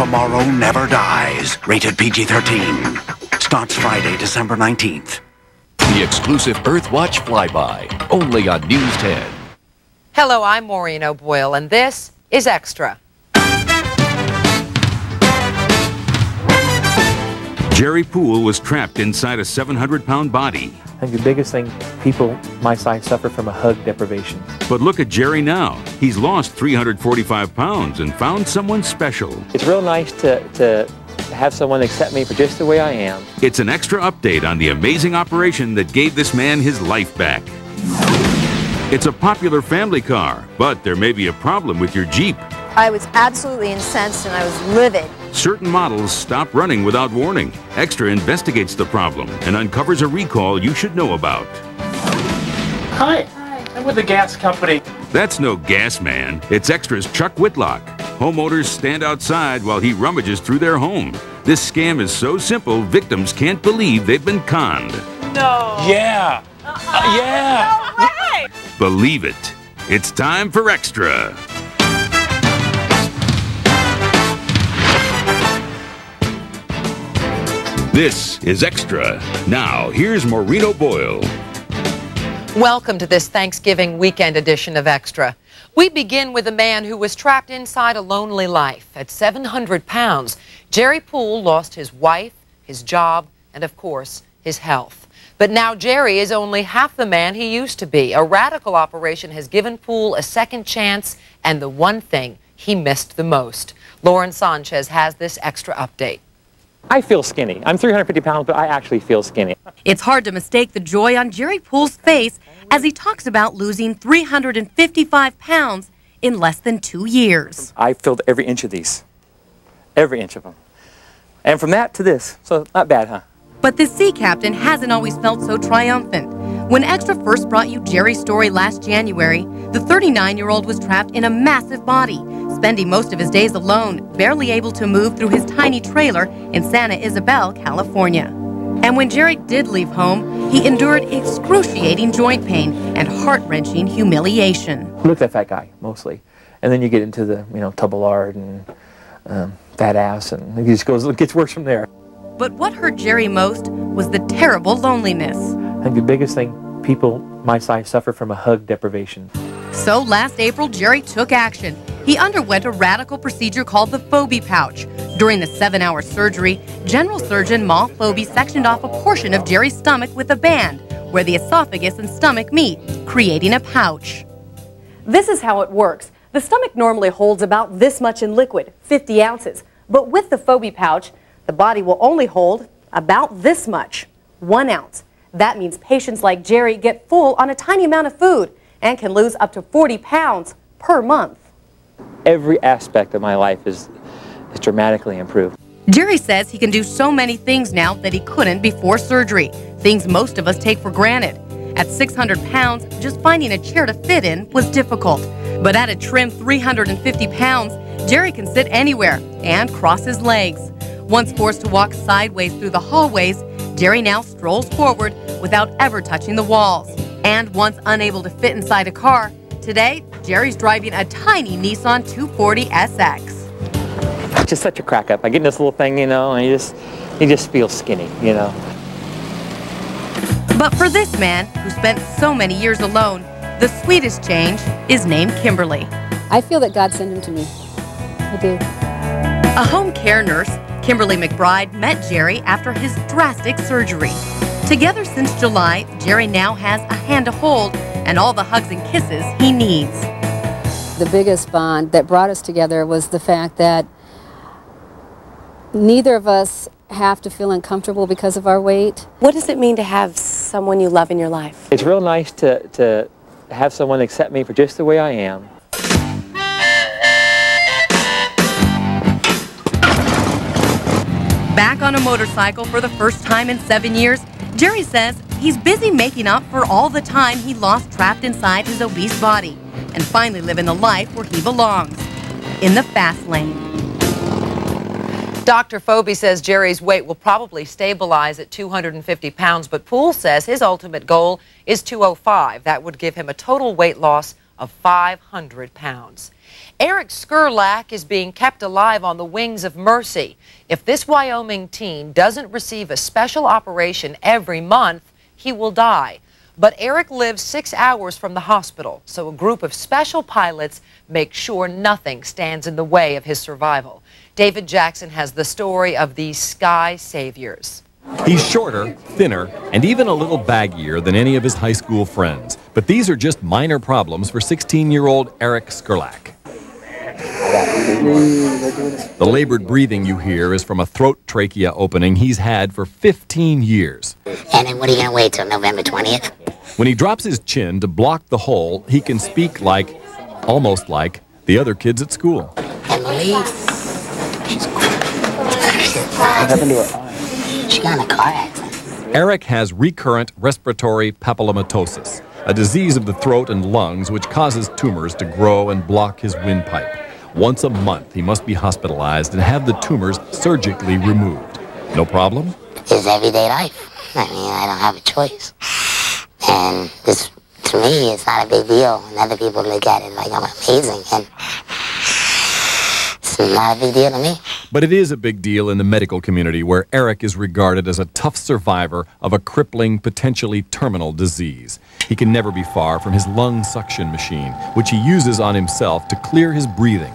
Tomorrow Never Dies. Rated PG-13. Starts Friday, December 19th. The exclusive Earthwatch flyby, only on News 10. Hello, I'm Maureen O'Boyle, and this is Extra. Jerry Poole was trapped inside a 700-pound body. I think the biggest thing, people my size suffer from a hug deprivation. But look at Jerry now. He's lost 345 pounds and found someone special. It's real nice to have someone accept me for just the way I am. It's an extra update on the amazing operation that gave this man his life back. It's a popular family car, but there may be a problem with your Jeep. I was absolutely incensed and I was livid. Certain models stop running without warning. Extra investigates the problem and uncovers a recall you should know about. Hi. I'm with the gas company. That's no gas man. It's Extra's Chuck Whitlock. Homeowners stand outside while he rummages through their home. This scam is so simple, victims can't believe they've been conned. No. Yeah. Yeah. No way. Believe it. It's time for Extra. This is Extra. Now, here's Maureen O'Boyle. Welcome to this Thanksgiving weekend edition of Extra. We begin with a man who was trapped inside a lonely life. At 700 pounds, Jerry Poole lost his wife, his job, and of course, his health. But now Jerry is only half the man he used to be. A radical operation has given Poole a second chance and the one thing he missed the most. Lauren Sanchez has this Extra update. I feel skinny. I'm 350 pounds, but I actually feel skinny. It's hard to mistake the joy on Jerry Poole's face as he talks about losing 355 pounds in less than 2 years. I filled every inch of these. Every inch of them. And from that to this, so not bad, huh? But the sea captain hasn't always felt so triumphant. When Extra first brought you Jerry's story last January, the 39-year-old was trapped in a massive body, spending most of his days alone, barely able to move through his tiny trailer in Santa Isabel, California. And when Jerry did leave home, he endured excruciating joint pain and heart-wrenching humiliation. Look at that fat guy, mostly. And then you get into the, tubble lard and fat ass, and it gets worse from there. But what hurt Jerry most was the terrible loneliness. I think the biggest thing, people my size suffer from a hug deprivation. So last April, Jerry took action. He underwent a radical procedure called the Phobie pouch. During the 7-hour surgery, General Surgeon Ma Phobie sectioned off a portion of Jerry's stomach with a band where the esophagus and stomach meet, creating a pouch. This is how it works. The stomach normally holds about this much in liquid, 50 ounces. But with the Phobie pouch, the body will only hold about this much, 1 ounce. That means patients like Jerry get full on a tiny amount of food and can lose up to 40 pounds per month. Every aspect of my life is dramatically improved. Jerry says he can do so many things now that he couldn't before surgery, things most of us take for granted. At 600 pounds, just finding a chair to fit in was difficult. But at a trim 350 pounds, Jerry can sit anywhere and cross his legs. Once forced to walk sideways through the hallways, Jerry now strolls forward without ever touching the walls. And once unable to fit inside a car, today, Jerry's driving a tiny Nissan 240 SX. It's just such a crack up. I get in this little thing, and you just feel skinny, But for this man, who spent so many years alone, the sweetest change is named Kimberly. I feel that God sent him to me. I do. A home care nurse, Kimberly McBride met Jerry after his drastic surgery. Together since July, Jerry now has a hand to hold and all the hugs and kisses he needs. The biggest bond that brought us together was the fact that neither of us have to feel uncomfortable because of our weight. What does it mean to have someone you love in your life? It's real nice to have someone accept me for just the way I am. Back on a motorcycle for the first time in 7 years, Jerry says he's busy making up for all the time he lost trapped inside his obese body and finally living the life where he belongs, in the fast lane. Dr. Phobie says Jerry's weight will probably stabilize at 250 pounds, but Poole says his ultimate goal is 205. That would give him a total weight loss of 500 pounds. Eric Skurlak is being kept alive on the wings of mercy. If this Wyoming teen doesn't receive a special operation every month, he will die. But Eric lives 6 hours from the hospital, so a group of special pilots make sure nothing stands in the way of his survival. David Jackson has the story of these sky saviors. He's shorter, thinner, and even a little baggier than any of his high school friends. But these are just minor problems for 16-year-old Eric Skurlak. The labored breathing you hear is from a throat trachea opening he's had for 15 years. And then what are you going to wait till November 20th? When he drops his chin to block the hole, he can speak like, almost like, the other kids at school. Emily? What happened to her eye? She got in a car accident. Eric has recurrent respiratory papillomatosis, a disease of the throat and lungs which causes tumors to grow and block his windpipe. Once a month, he must be hospitalized and have the tumors surgically removed. No problem? It's everyday life. I mean, I don't have a choice. And this, to me, it's not a big deal. And other people look at it like I'm amazing. And it's not a big deal to me. But it is a big deal in the medical community where Eric is regarded as a tough survivor of a crippling, potentially terminal disease. He can never be far from his lung suction machine, which he uses on himself to clear his breathing.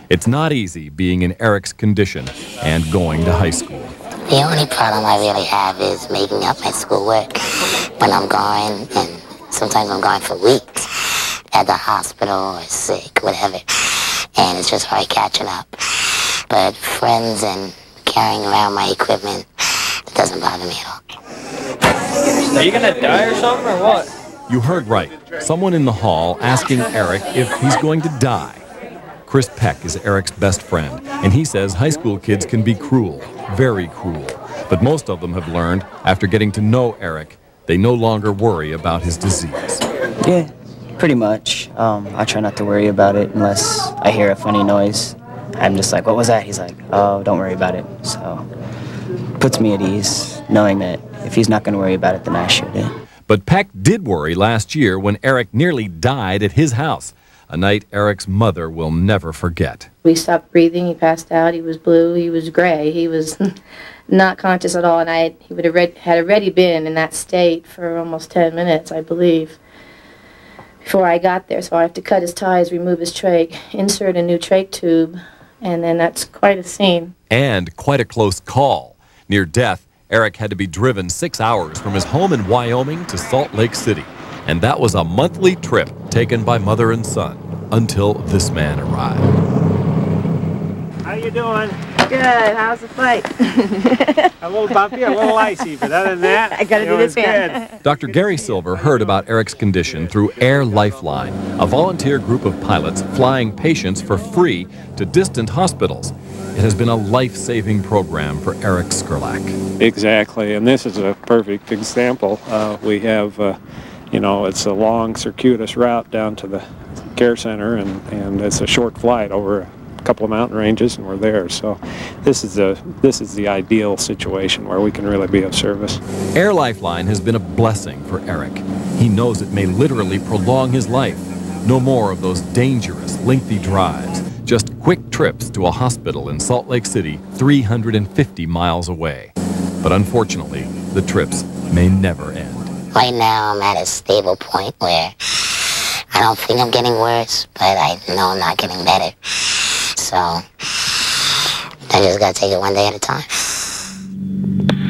It's not easy being in Eric's condition and going to high school. The only problem I really have is making up my schoolwork when I'm gone, and sometimes I'm gone for weeks at the hospital or sick, whatever, and it's just hard catching up. But friends and carrying around my equipment, it doesn't bother me at all. Are you gonna die or something, or what? You heard right. Someone in the hall asking Eric if he's going to die. Chris Peck is Eric's best friend, and he says high school kids can be cruel, very cruel. But most of them have learned, after getting to know Eric, they no longer worry about his disease. Yeah, pretty much. I try not to worry about it unless I hear a funny noise. I'm just like, what was that? He's like, oh, don't worry about it. So it puts me at ease, knowing that if he's not going to worry about it, then I shouldn't. But Peck did worry last year when Eric nearly died at his house. A night Eric's mother will never forget. We stopped breathing, he passed out, he was blue, he was gray, he was not conscious at all, and he had already been in that state for almost 10 minutes, I believe, before I got there. So I have to cut his ties, remove his trach, insert a new trach tube, and then that's quite a scene. And quite a close call. Near death, Eric had to be driven 6 hours from his home in Wyoming to Salt Lake City. And that was a monthly trip taken by mother and son until this man arrived. How you doing? Good. How's the fight? A little bumpy, a little icy, but other than that, I gotta do this again. Dr. Gary Silver heard about Eric's condition through Air Lifeline, a volunteer group of pilots flying patients for free to distant hospitals. It has been a life-saving program for Eric Skurlak. Exactly, and this is a perfect example. We have you know, it's a long circuitous route down to the care center, and it's a short flight over a couple of mountain ranges, and we're there. So this is the ideal situation where we can really be of service. Air Lifeline has been a blessing for Eric. He knows it may literally prolong his life. No more of those dangerous, lengthy drives. Just quick trips to a hospital in Salt Lake City, 350 miles away. But unfortunately, the trips may never end. Right now, I'm at a stable point where I don't think I'm getting worse, but I know I'm not getting better. So I just got to take it one day at a time.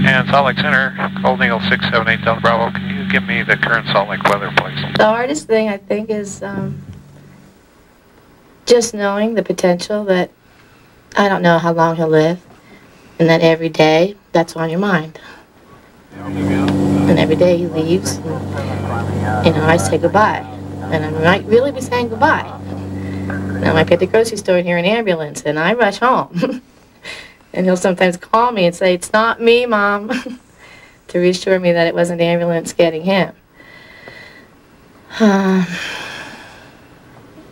And Salt Lake Center, Golden Eagle 678 Delta Bravo, can you give me the current Salt Lake weather, please? The hardest thing, I think, is just knowing the potential that I don't know how long he'll live, and that every day, that's on your mind. And every day he leaves, and, you know, I say goodbye. And I might really be saying goodbye. And I might be at the grocery store and hear an ambulance, and I rush home. And he'll sometimes call me and say, "It's not me, Mom," to reassure me that it wasn't the ambulance getting him.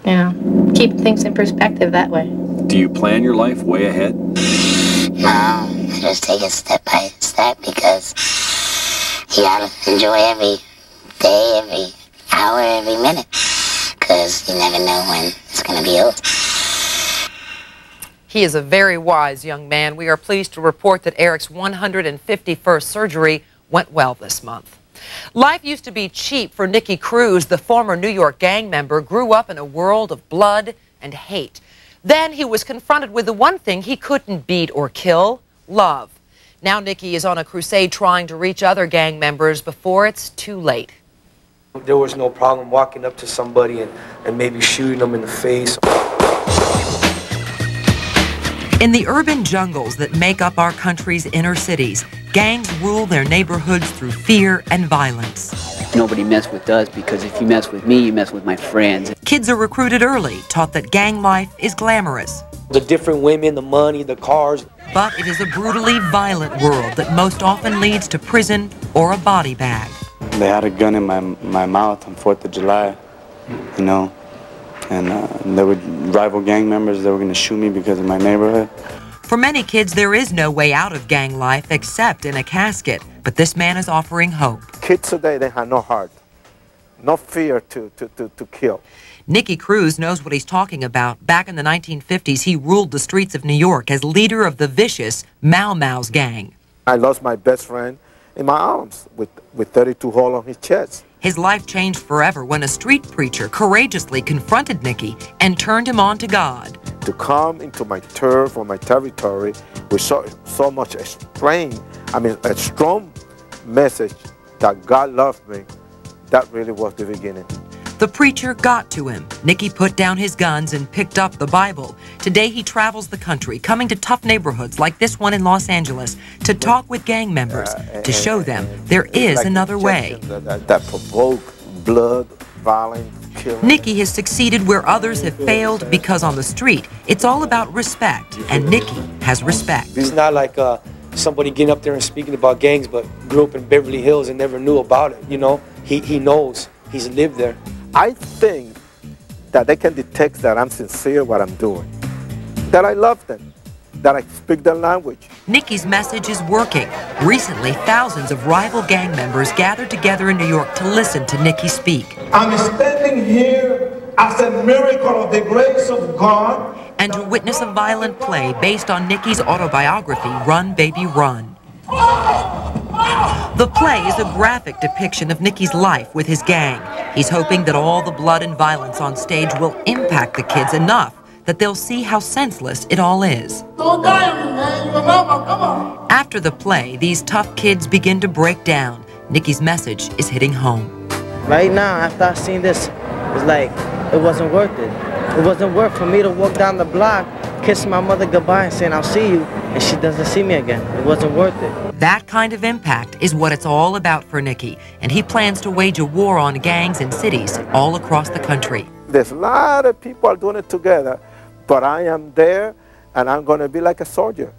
Yeah, keep things in perspective that way. Do you plan your life way ahead? No, I just take it step by step because you gotta enjoy every day, every hour, every minute, because you never know when it's going to be over. He is a very wise young man. We are pleased to report that Eric's 151st surgery went well this month. Life used to be cheap for Nicky Cruz. The former New York gang member grew up in a world of blood and hate. Then he was confronted with the one thing he couldn't beat or kill: love. Now Nicky is on a crusade trying to reach other gang members before it's too late. There was no problem walking up to somebody and maybe shooting them in the face. In the urban jungles that make up our country's inner cities, gangs rule their neighborhoods through fear and violence. Nobody mess with us, because if you mess with me, you mess with my friends. Kids are recruited early, taught that gang life is glamorous. The different women, the money, the cars. But it is a brutally violent world that most often leads to prison or a body bag. They had a gun in my mouth on 4th of July, you know. And there were rival gang members that were going to shoot me because of my neighborhood. For many kids, there is no way out of gang life except in a casket. But this man is offering hope. Kids today, they have no heart, no fear to kill. Nicky Cruz knows what he's talking about. Back in the 1950s, he ruled the streets of New York as leader of the vicious Mau Mau's gang. I lost my best friend in my arms with 32 holes on his chest. His life changed forever when a street preacher courageously confronted Nicky and turned him on to God. To come into my turf or my territory with so much strength, a strong message that God loved me, that really was the beginning. The preacher got to him. Nicky put down his guns and picked up the Bible. Today he travels the country, coming to tough neighborhoods like this one in Los Angeles to talk with gang members, to show them there is another way. That provoke blood, violence, killing. Nicky has succeeded where others have failed because on the street, it's all about respect, and Nicky has respect. It's not like somebody getting up there and speaking about gangs, but grew up in Beverly Hills and never knew about it, you know? He knows. He's lived there. I think that they can detect that I'm sincere what I'm doing, that I love them, that I speak their language. Nicky's message is working. Recently, thousands of rival gang members gathered together in New York to listen to Nicky speak. I'm standing here as a miracle of the grace of God. And to witness a violent play based on Nicky's autobiography, Run, Baby, Run. The play is a graphic depiction of Nicky's life with his gang. He's hoping that all the blood and violence on stage will impact the kids enough that they'll see how senseless it all is. Don't die on me, man. You remember? Come on. After the play, these tough kids begin to break down. Nicky's message is hitting home. Right now, after I've seen this, it's like it wasn't worth it. It wasn't worth for me to walk down the block, kiss my mother goodbye and saying I'll see you, and she doesn't see me again. It wasn't worth it. That kind of impact is what it's all about for Nicky, and he plans to wage a war on gangs in cities all across the country. There's a lot of people doing it together, but I am there, and I'm going to be like a soldier.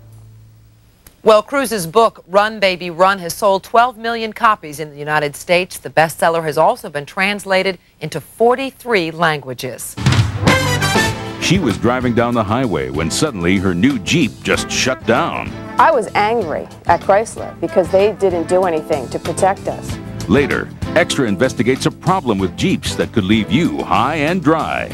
Well, Cruz's book, Run, Baby, Run, has sold 12 million copies in the United States. The bestseller has also been translated into 43 languages. She was driving down the highway when suddenly her new Jeep just shut down. I was angry at Chrysler because they didn't do anything to protect us. Later, Extra investigates a problem with Jeeps that could leave you high and dry.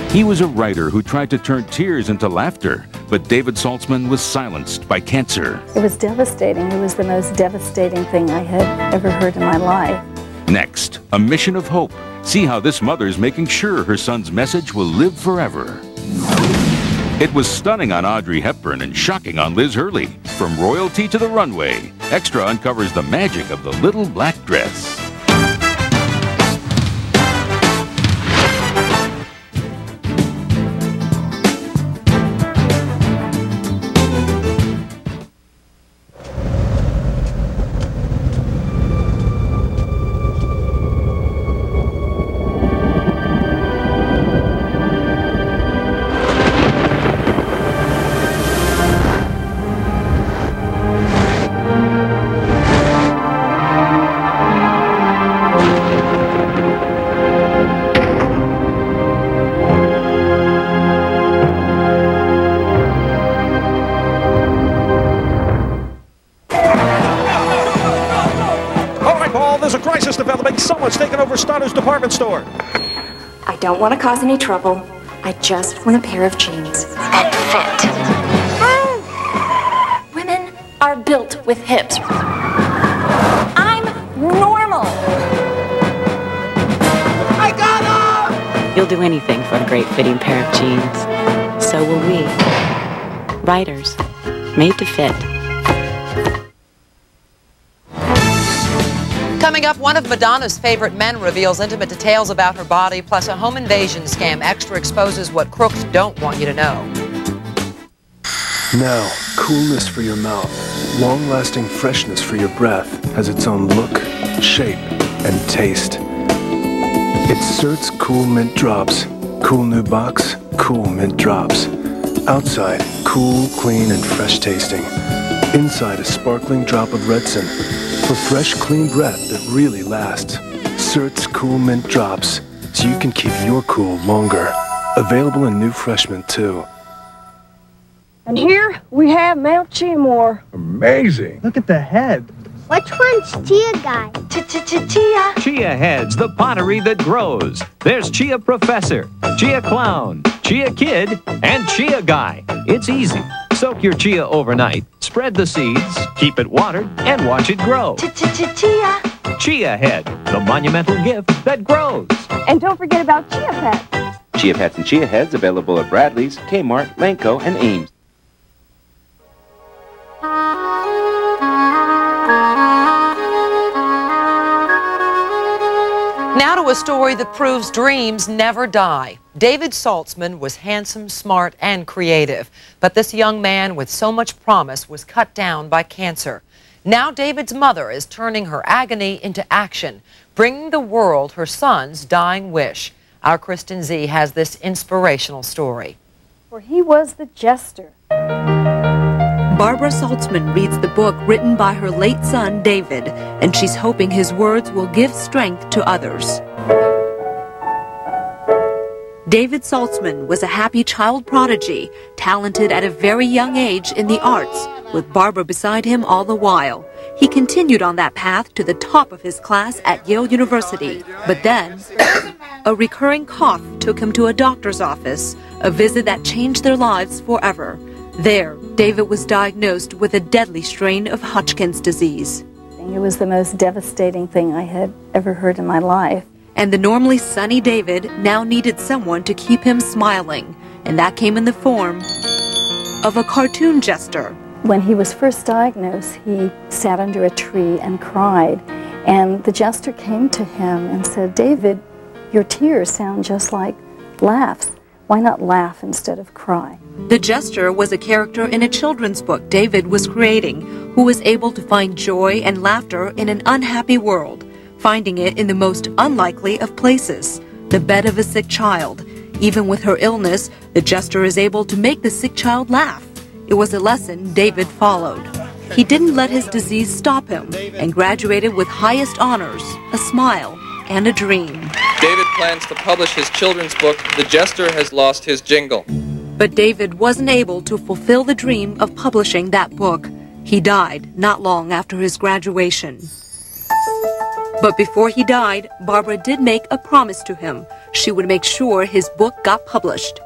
He was a writer who tried to turn tears into laughter, but David Saltzman was silenced by cancer. It was devastating. It was the most devastating thing I had ever heard in my life. Next, a mission of hope. See how this mother's making sure her son's message will live forever. It was stunning on Audrey Hepburn and shocking on Liz Hurley. From royalty to the runway, Extra uncovers the magic of the little black dress. daughter's department store. I don't want to cause any trouble. I just want a pair of jeans that fit. Women are built with hips. I'm normal. I got her! You'll do anything for a great fitting pair of jeans. So will we. Writers, made to fit. Coming up, one of Madonna's favorite men reveals intimate details about her body, plus a home invasion scam. Extra exposes what crooks don't want you to know. Now, coolness for your mouth, long-lasting freshness for your breath has its own look, shape, and taste. It's Cert's Cool Mint Drops. Cool new box, cool mint drops. Outside, cool, clean, and fresh tasting. Inside, a sparkling drop of Redson. For fresh, clean breath that really lasts. Cert's Cool Mint Drops, so you can keep your cool longer. Available in new fresh mint, too. And here we have Mount Chiamore. Amazing. Look at the head. Which one's Chia Guy? Chia. Chia Head's the pottery that grows. There's Chia Professor, Chia Clown, Chia Kid, and Chia Guy. It's easy. Soak your chia overnight, spread the seeds, keep it watered, and watch it grow. Chia. Chia Head, the monumental gift that grows. And don't forget about Chia Pet. Chia Pets and Chia Heads available at Bradley's, Kmart, Lanco, and Ames. Now to a story that proves dreams never die. David Saltzman was handsome, smart, and creative. But this young man with so much promise was cut down by cancer. Now David's mother is turning her agony into action, bringing the world her son's dying wish. Our Kristen Z has this inspirational story. For he was the jester. Barbara Saltzman reads the book written by her late son, David, and she's hoping his words will give strength to others. David Saltzman was a happy child prodigy, talented at a very young age in the arts, with Barbara beside him all the while. He continued on that path to the top of his class at Yale University, but then a recurring cough took him to a doctor's office, a visit that changed their lives forever. There, David was diagnosed with a deadly strain of Hodgkin's disease. It was the most devastating thing I had ever heard in my life. And the normally sunny David now needed someone to keep him smiling, and that came in the form of a cartoon jester. When he was first diagnosed, he sat under a tree and cried, and the jester came to him and said, "David, your tears sound just like laughs. Why not laugh instead of cry?" The jester was a character in a children's book David was creating, who was able to find joy and laughter in an unhappy world, finding it in the most unlikely of places, the bed of a sick child. Even with her illness, the jester is able to make the sick child laugh. It was a lesson David followed. He didn't let his disease stop him and graduated with highest honors, a smile, and a dream. David plans to publish his children's book, The Jester Has Lost His Jingle. But David wasn't able to fulfill the dream of publishing that book. He died not long after his graduation. But before he died, Barbara did make a promise to him. She would make sure his book got published.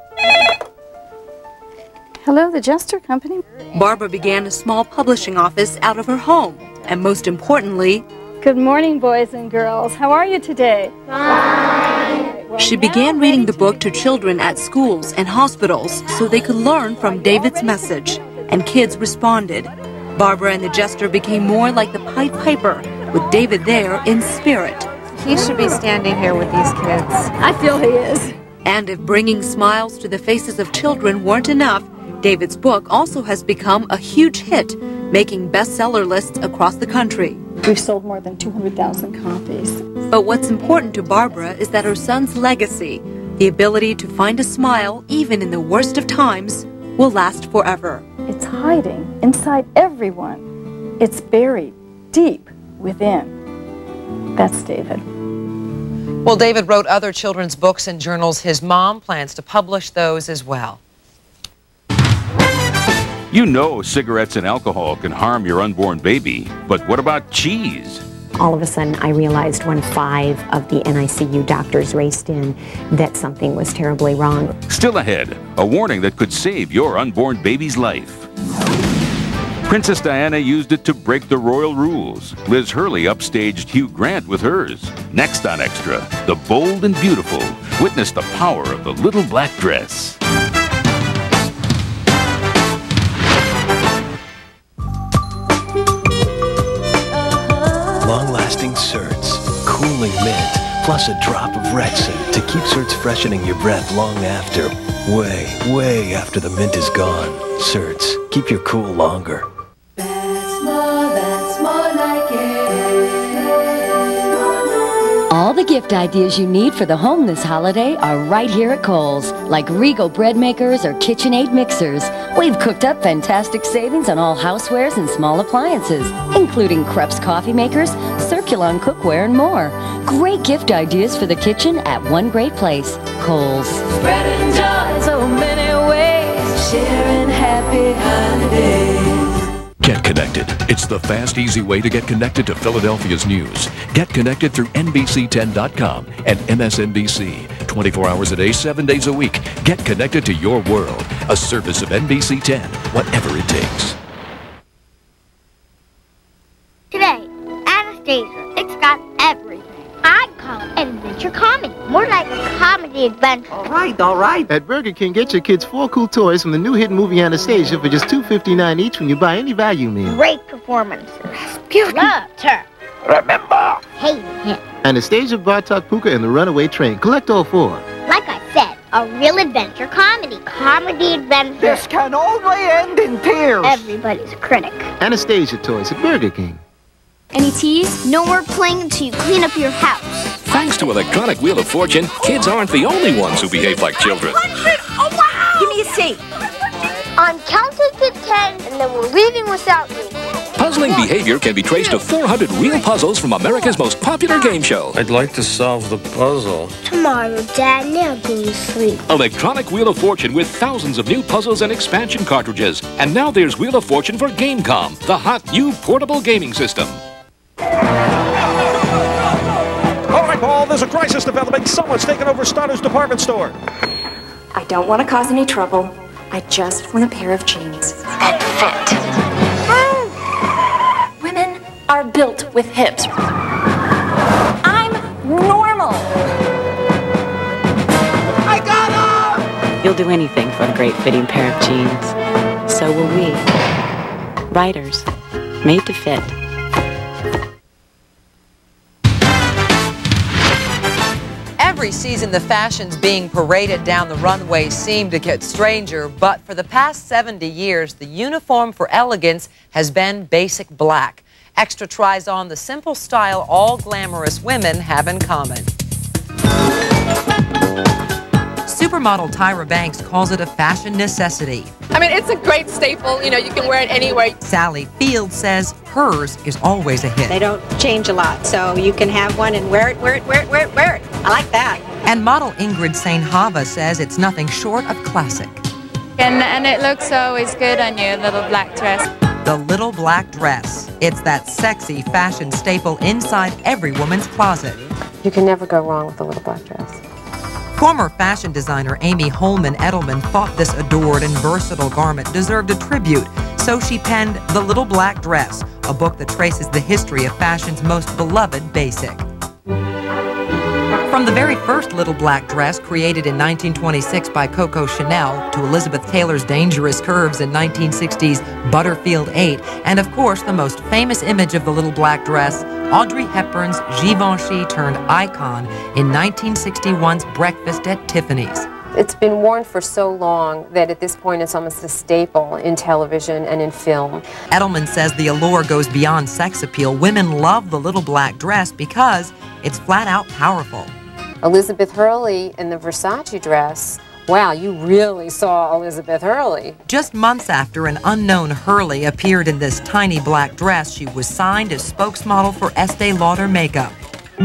Hello, the Jester Company. Barbara began a small publishing office out of her home, and most importantly, good morning, boys and girls. How are you today? She began reading the book to children at schools and hospitals so they could learn from David's message, and kids responded. Barbara and the jester became more like the Pied Piper, with David there in spirit. He should be standing here with these kids. I feel he is. And if bringing smiles to the faces of children weren't enough, David's book also has become a huge hit, making bestseller lists across the country. We've sold more than 200,000 copies. But what's important to Barbara is that her son's legacy, the ability to find a smile even in the worst of times, will last forever. It's hiding inside everyone. It's buried deep within. That's David. Well, David wrote other children's books and journals. His mom plans to publish those as well. You know cigarettes and alcohol can harm your unborn baby, but what about cheese? All of a sudden, I realized when 5 of the NICU doctors raced in that something was terribly wrong. Still ahead, a warning that could save your unborn baby's life. Princess Diana used it to break the royal rules. Liz Hurley upstaged Hugh Grant with hers. Next on Extra, the bold and beautiful witness the power of the little black dress. Long-lasting certs, cooling mint, plus a drop of Rexin to keep certs freshening your breath long after, way after the mint is gone. Certs, keep your cool longer. That's more like it. All the gift ideas you need for the home this holiday are right here at Kohl's, like Regal bread makers or KitchenAid mixers. We've cooked up fantastic savings on all housewares and small appliances, including Krupp's coffee makers, Circulon cookware, and more. Great gift ideas for the kitchen at one great place, Kohl's. Spreading joy so many ways, sharing happy holidays. Get connected. It's the fast, easy way to get connected to Philadelphia's news. Get connected through NBC10.com and MSNBC. 24 hours a day, 7 days a week. Get connected to your world. A service of NBC10, whatever it takes. Today, Anastasia, it's got everything. I'd call it adventure comedy. More like comedy adventure. All right. At Burger King, get your kids 4 cool toys from the new hit movie Anastasia for just $2.59 each when you buy any value meal. Great performances. Beauty. Loved her. Remember, Hated him. Anastasia, Bartok, Puka, and the Runaway Train. Collect all 4. Like I said, a real adventure comedy. Comedy adventure. This can only end in tears. Everybody's a critic. Anastasia toys at Burger King. Any teas? No more playing until you clean up your house. Thanks to Electronic Wheel of Fortune, kids aren't the only ones who behave like children. Oh, wow! Give me a seat. I'm counting to 10, and then we're leaving without me. Puzzling behavior can be traced to 400 real puzzles from America's most popular game show. I'd like to solve the puzzle. Tomorrow, Dad, now go to sleep. Electronic Wheel of Fortune with thousands of new puzzles and expansion cartridges. And now there's Wheel of Fortune for GameCom, the hot new portable gaming system. All right, Paul, there's a crisis developing. Someone's taken over Starter's department store. I don't want to cause any trouble. I just want a pair of jeans that fit. Women are built with hips. I'm normal. I got her! You'll do anything for a great fitting pair of jeans. So will we. Writers, made to fit. Every season, the fashions being paraded down the runways seem to get stranger, but for the past 70 years, the uniform for elegance has been basic black. Extra tries on the simple style all glamorous women have in common. Supermodel Tyra Banks calls it a fashion necessity. I mean, it's a great staple. You know, you can wear it anywhere. Sally Field says hers is always a hit. They don't change a lot, so you can have one and wear it. I like that. And model Ingrid Saint-Hava says it's nothing short of classic. And it looks always good on you, little black dress. The little black dress. It's that sexy fashion staple inside every woman's closet. You can never go wrong with a little black dress. Former fashion designer Amy Holman Edelman thought this adored and versatile garment deserved a tribute, so she penned The Little Black Dress, a book that traces the history of fashion's most beloved basic. From the very first little black dress, created in 1926 by Coco Chanel, to Elizabeth Taylor's Dangerous Curves in 1960's Butterfield 8, and of course the most famous image of the little black dress, Audrey Hepburn's Givenchy turned icon in 1961's Breakfast at Tiffany's. It's been worn for so long that at this point it's almost a staple in television and in film. Edelman says the allure goes beyond sex appeal. Women love the little black dress because it's flat out powerful. Elizabeth Hurley in the Versace dress, wow, you really saw Elizabeth Hurley. Just months after an unknown Hurley appeared in this tiny black dress, she was signed as spokesmodel for Estee Lauder makeup.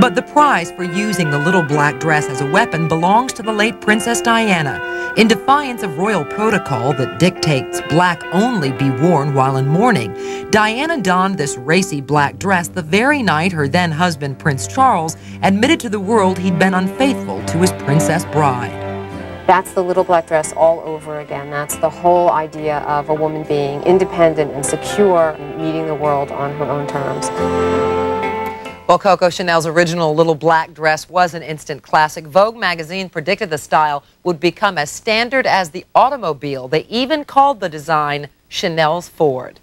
But the prize for using the little black dress as a weapon belongs to the late Princess Diana. In defiance of royal protocol that dictates black only be worn while in mourning, Diana donned this racy black dress the very night her then-husband, Prince Charles, admitted to the world he'd been unfaithful to his princess bride. That's the little black dress all over again. That's the whole idea of a woman being independent and secure and meeting the world on her own terms. Well, Coco Chanel's original little black dress was an instant classic. Vogue magazine predicted the style would become as standard as the automobile. They even called the design Chanel's Ford.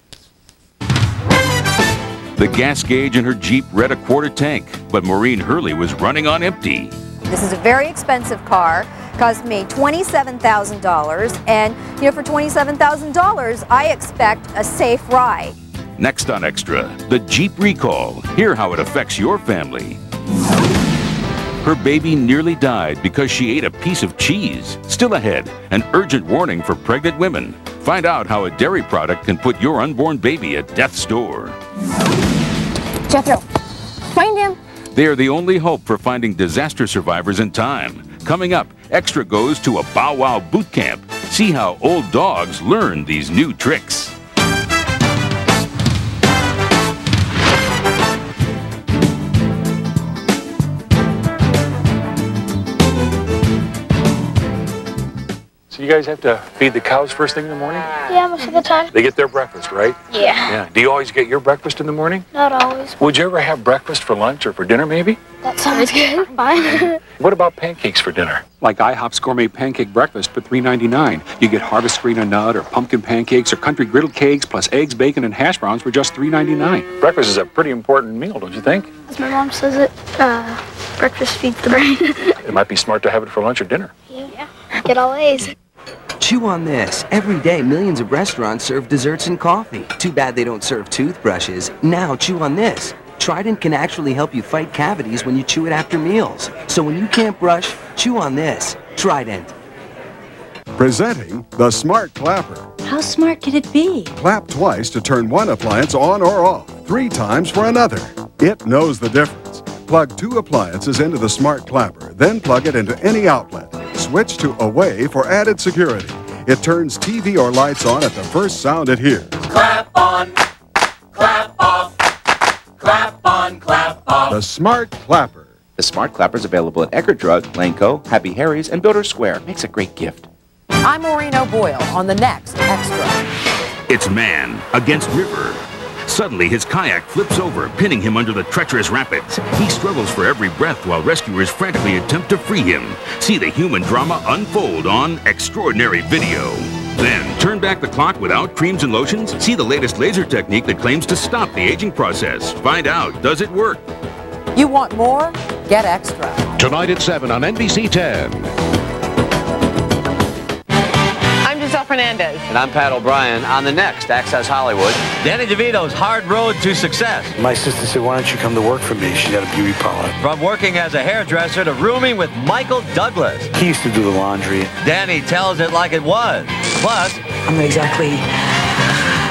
The gas gauge in her Jeep read a quarter tank, but Maureen Hurley was running on empty. This is a very expensive car. Cost me $27,000, and for $27,000, I expect a safe ride. Next on Extra, the Jeep recall. Hear how it affects your family. Her baby nearly died because she ate a piece of cheese. Still ahead, an urgent warning for pregnant women. Find out how a dairy product can put your unborn baby at death's door. Jethro, find him. They are the only hope for finding disaster survivors in time. Coming up, Extra goes to a Bow Wow boot camp. See how old dogs learn these new tricks. So you guys have to feed the cows first thing in the morning? Yeah, most of the time. They get their breakfast, right? Yeah. Do you always get your breakfast in the morning? Not always. Would you ever have breakfast for lunch or for dinner, maybe? That sounds good. Fine. What about pancakes for dinner? Like IHOP's gourmet pancake breakfast for $3.99. You get harvest green or nut or pumpkin pancakes or country griddled cakes plus eggs, bacon, and hash browns for just $3.99. Breakfast is a pretty important meal, don't you think? As my mom says it, breakfast feeds the brain. It might be smart to have it for lunch or dinner. Yeah. Get all A's. Chew on this. Every day, millions of restaurants serve desserts and coffee. Too bad they don't serve toothbrushes. Now, chew on this. Trident can actually help you fight cavities when you chew it after meals. So when you can't brush, chew on this. Trident. Presenting the Smart Clapper. How smart could it be? Clap twice to turn one appliance on or off, 3 times for another. It knows the difference. Plug 2 appliances into the Smart Clapper, then plug it into any outlet. Switch to Away for added security. It turns TV or lights on at the first sound it hears. Clap on, clap off, clap on, clap off. The Smart Clapper. The Smart Clapper is available at Eckerd Drug, Lanco, Happy Harry's, and Builder Square. Makes a great gift. I'm Maureen O'Boyle on the next Extra. It's man against river. Suddenly, his kayak flips over, pinning him under the treacherous rapids. He struggles for every breath while rescuers frantically attempt to free him. See the human drama unfold on Extraordinary Video. Then, turn back the clock without creams and lotions. See the latest laser technique that claims to stop the aging process. Find out, does it work? You want more? Get Extra. Tonight at 7 on NBC 10. Fernandez. And I'm Pat O'Brien on the next Access Hollywood. Danny DeVito's hard road to success. My sister said, why don't you come to work for me? She got a beauty parlor. From working as a hairdresser to rooming with Michael Douglas. He used to do the laundry. Danny tells it like it was. Plus, I'm not exactly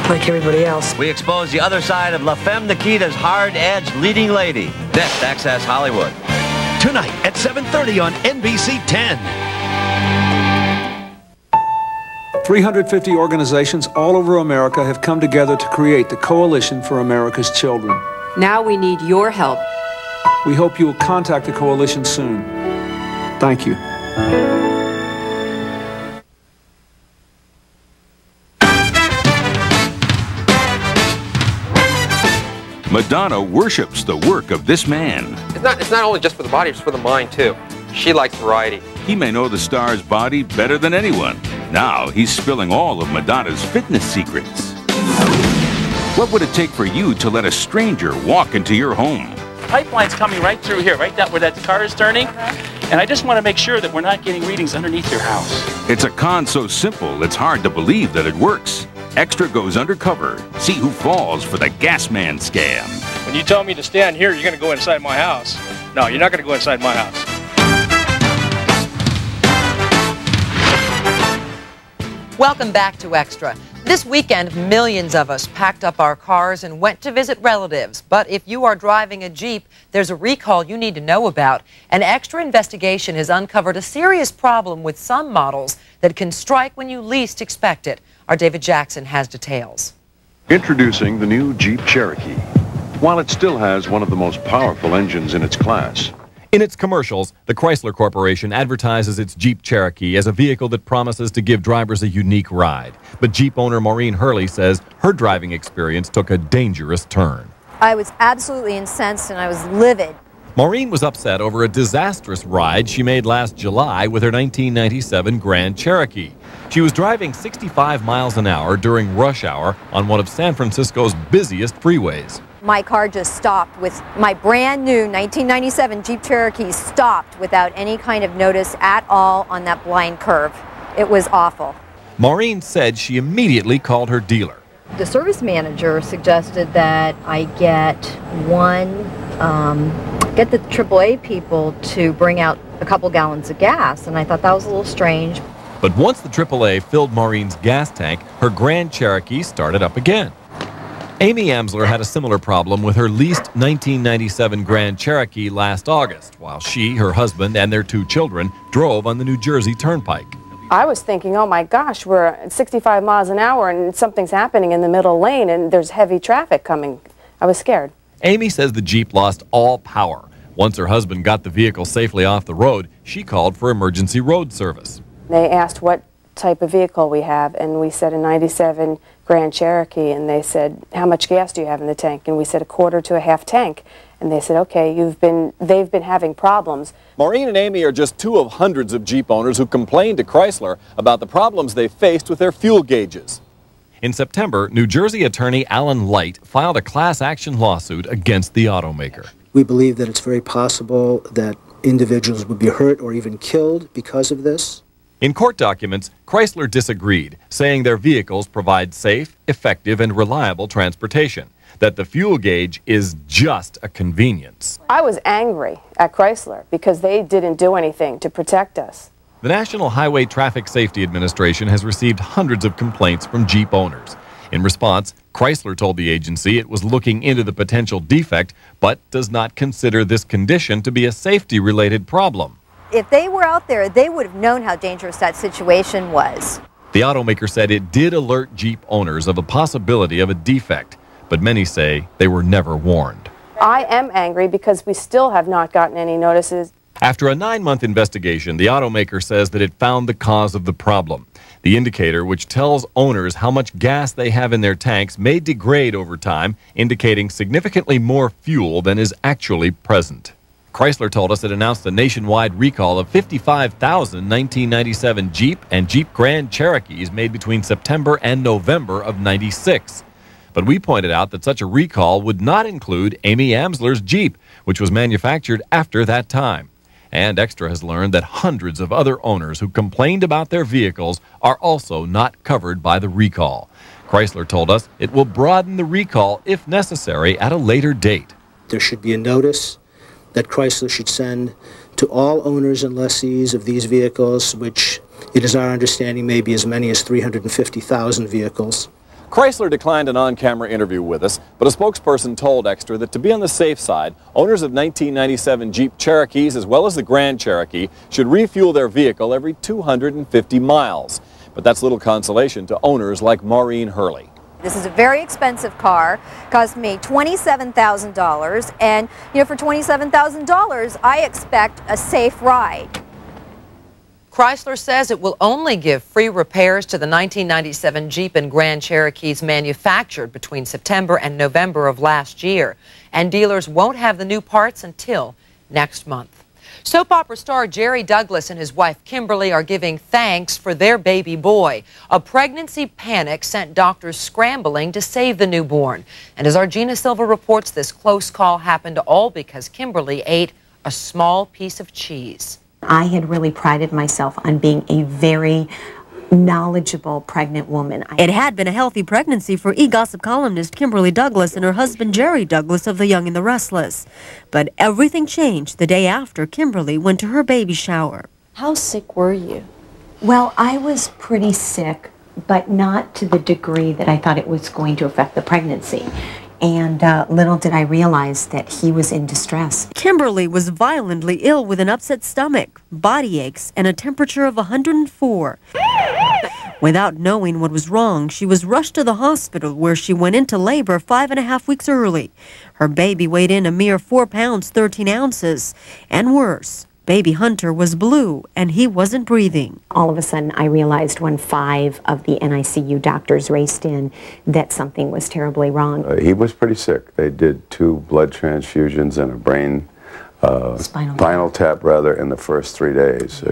like everybody else. We expose the other side of La Femme Nikita's hard-edged leading lady. Next Access Hollywood. Tonight at 7:30 on NBC 10. 350 organizations all over America have come together to create the Coalition for America's Children. Now we need your help. We hope you will contact the coalition soon. Thank you. Madonna worships the work of this man. It's not only just for the body, it's for the mind too. She likes variety. He may know the star's body better than anyone. Now he's spilling all of Madonna's fitness secrets. What would it take for you to let a stranger walk into your home? Pipeline's coming right through here, right where that car is turning. And I just want to make sure that we're not getting readings underneath your house. It's a con so simple, it's hard to believe that it works. Extra goes undercover. See who falls for the gas man scam. When you tell me to stand here, you're going to go inside my house. No, you're not going to go inside my house. Welcome back to Extra. This weekend, millions of us packed up our cars and went to visit relatives. But if you are driving a Jeep, there's a recall you need to know about. An Extra investigation has uncovered a serious problem with some models that can strike when you least expect it. Our David Jackson has details. Introducing the new Jeep Cherokee. While it still has one of the most powerful engines in its class, in its commercials, the Chrysler Corporation advertises its Jeep Cherokee as a vehicle that promises to give drivers a unique ride. But Jeep owner Maureen Hurley says her driving experience took a dangerous turn. I was absolutely incensed and I was livid. Maureen was upset over a disastrous ride she made last July with her 1997 Grand Cherokee. She was driving 65 miles an hour during rush hour on one of San Francisco's busiest freeways. My car just stopped with my brand new 1997 Jeep Cherokee stopped without any kind of notice at all on that blind curve. It was awful. Maureen said she immediately called her dealer. The service manager suggested that I get the AAA people to bring out a couple gallons of gas, and I thought that was a little strange. But once the AAA filled Maureen's gas tank, her Grand Cherokee started up again. Amy Amsler had a similar problem with her leased 1997 Grand Cherokee last August, while she, her husband, and their 2 children drove on the New Jersey Turnpike. I was thinking, oh my gosh, we're at 65 miles an hour and something's happening in the middle lane and there's heavy traffic coming. I was scared. Amy says the Jeep lost all power. Once her husband got the vehicle safely off the road, she called for emergency road service. They asked what type of vehicle we have, and we said a 97 Grand Cherokee, and they said, how much gas do you have in the tank? And we said a quarter to a half tank. And they said, okay, they've been having problems. Maureen and Amy are just 2 of hundreds of Jeep owners who complained to Chrysler about the problems they faced with their fuel gauges. In September, New Jersey attorney Alan Light filed a class action lawsuit against the automaker. We believe that it's very possible that individuals would be hurt or even killed because of this. In court documents, Chrysler disagreed, saying their vehicles provide safe, effective, and reliable transportation, that the fuel gauge is just a convenience. I was angry at Chrysler because they didn't do anything to protect us. The National Highway Traffic Safety Administration has received hundreds of complaints from Jeep owners. In response, Chrysler told the agency it was looking into the potential defect, but does not consider this condition to be a safety-related problem. If they were out there, they would have known how dangerous that situation was. The automaker said it did alert Jeep owners of a possibility of a defect, but many say they were never warned. I am angry because we still have not gotten any notices. After a 9-month investigation, the automaker says that it found the cause of the problem. The indicator, which tells owners how much gas they have in their tanks, may degrade over time, indicating significantly more fuel than is actually present. Chrysler told us it announced a nationwide recall of 55,000 1997 Jeep and Jeep Grand Cherokees made between September and November of '96. But we pointed out that such a recall would not include Amy Amsler's Jeep, which was manufactured after that time. And Extra has learned that hundreds of other owners who complained about their vehicles are also not covered by the recall. Chrysler told us it will broaden the recall if necessary at a later date. There should be a notice that Chrysler should send to all owners and lessees of these vehicles, which it is our understanding may be as many as 350,000 vehicles. Chrysler declined an on-camera interview with us, but a spokesperson told Extra that to be on the safe side, owners of 1997 Jeep Cherokees as well as the Grand Cherokee should refuel their vehicle every 250 miles. But that's little consolation to owners like Maureen Hurley. This is a very expensive car, cost me $27,000, and for $27,000 I expect a safe ride. Chrysler says it will only give free repairs to the 1997 Jeep and Grand Cherokees manufactured between September and November of last year, and dealers won't have the new parts until next month. Soap opera star Jerry Douglas and his wife Kimberly are giving thanks for their baby boy. A pregnancy panic sent doctors scrambling to save the newborn. And as our Gina Silva reports, this close call happened all because Kimberly ate a small piece of cheese. I had really prided myself on being a very knowledgeable pregnant woman. It had been a healthy pregnancy for e-gossip columnist Kimberly Douglas and her husband Jerry Douglas of The Young and the Restless. But everything changed the day after Kimberly went to her baby shower. How sick were you? Well, I was pretty sick, but not to the degree that I thought it was going to affect the pregnancy. And little did I realize that he was in distress. Kimberly was violently ill with an upset stomach, body aches, and a temperature of 104. Without knowing what was wrong, she was rushed to the hospital where she went into labor 5.5 weeks early. Her baby weighed in a mere 4 pounds, 13 ounces. And worse, baby Hunter was blue and he wasn't breathing. All of a sudden, I realized when 5 of the NICU doctors raced in that something was terribly wrong. He was pretty sick. They did 2 blood transfusions and a brain spinal tap in the first 3 days.